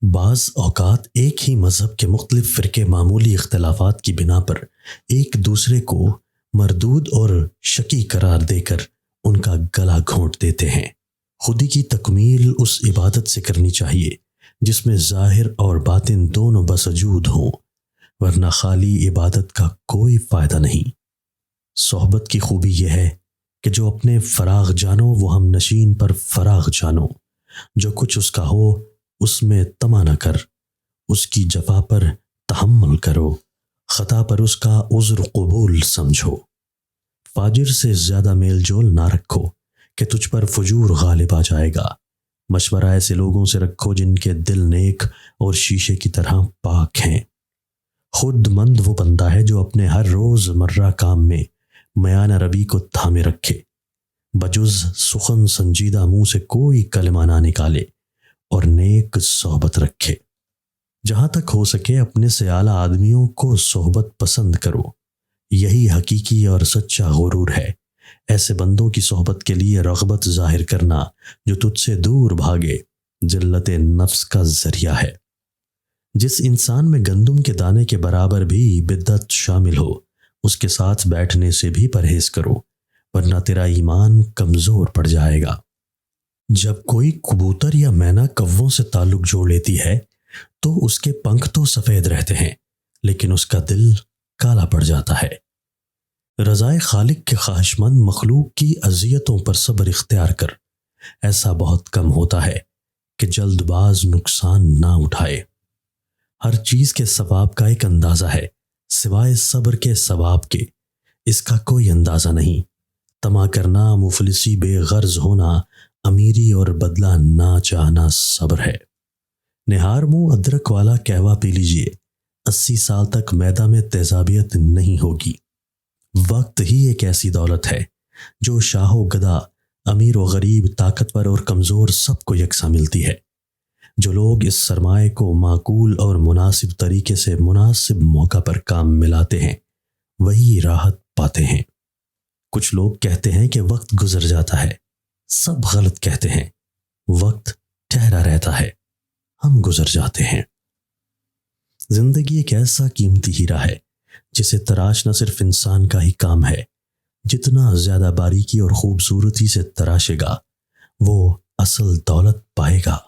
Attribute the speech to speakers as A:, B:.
A: بعض اوقات ایک ہی مذہب کے مختلف فرقے معمولی اختلافات کی بنا پر ایک دوسرے کو مردود اور شکی قرار دے کر ان کا گلا گھونٹ دیتے ہیں۔ خودی کی تکمیل اس عبادت سے کرنی چاہیے جس میں ظاہر اور باطن دونوں بسجود ہوں، ورنہ خالی عبادت کا کوئی فائدہ نہیں۔ صحبت کی خوبی یہ ہے کہ جو اپنے فراغ جانو وہ ہم نشین پر فراغ جانو، جو کچھ اس کا ہو اس میں طمع نہ کر، اس کی جفا پر تحمل کرو، خطا پر اس کا عذر قبول سمجھو۔ فاجر سے زیادہ میل جول نہ رکھو کہ تجھ پر فجور غالب آ جائے گا۔ مشورہ ایسے لوگوں سے رکھو جن کے دل نیک اور شیشے کی طرح پاک ہیں۔ خود مند وہ بندہ ہے جو اپنے ہر روز مرہ کام میں میانہ روی کو تھامے رکھے، بجز سخن سنجیدہ منہ سے کوئی کلمہ نہ نکالے اور نیک صحبت رکھے۔ جہاں تک ہو سکے اپنے سے اعلیٰ آدمیوں کو صحبت پسند کرو، یہی حقیقی اور سچا غرور ہے۔ ایسے بندوں کی صحبت کے لیے رغبت ظاہر کرنا جو تجھ سے دور بھاگے ذلت نفس کا ذریعہ ہے۔ جس انسان میں گندم کے دانے کے برابر بھی بدعت شامل ہو اس کے ساتھ بیٹھنے سے بھی پرہیز کرو، ورنہ تیرا ایمان کمزور پڑ جائے گا۔ جب کوئی کبوتر یا مینا کووں سے تعلق جوڑ لیتی ہے تو اس کے پنکھ تو سفید رہتے ہیں لیکن اس کا دل کالا پڑ جاتا ہے۔ رضائے خالق کے خواہش مند مخلوق کی اذیتوں پر صبر اختیار کر، ایسا بہت کم ہوتا ہے کہ جلد باز نقصان نہ اٹھائے۔ ہر چیز کے ثواب کا ایک اندازہ ہے سوائے صبر کے ثواب کے، اس کا کوئی اندازہ نہیں۔ طمع کرنا، مفلسی، بے غرض ہونا، امیری اور بدلہ نہ چاہنا صبر ہے۔ نہار منہ ادرک والا قہوہ پی لیجئے، 80 سال تک معدہ میں تیزابیت نہیں ہوگی۔ وقت ہی ایک ایسی دولت ہے جو شاہ و گدا، امیر و غریب، طاقتور اور کمزور سب کو یکساں ملتی ہے۔ جو لوگ اس سرمائے کو معقول اور مناسب طریقے سے مناسب موقع پر کام ملاتے ہیں وہی راحت پاتے ہیں۔ کچھ لوگ کہتے ہیں کہ وقت گزر جاتا ہے، سب غلط کہتے ہیں۔ وقت ٹھہرا رہتا ہے، ہم گزر جاتے ہیں۔ زندگی ایک ایسا قیمتی ہیرا ہے جسے تراشنا صرف انسان کا ہی کام ہے۔ جتنا زیادہ باریکی اور خوبصورتی سے تراشے گا وہ اصل دولت پائے گا۔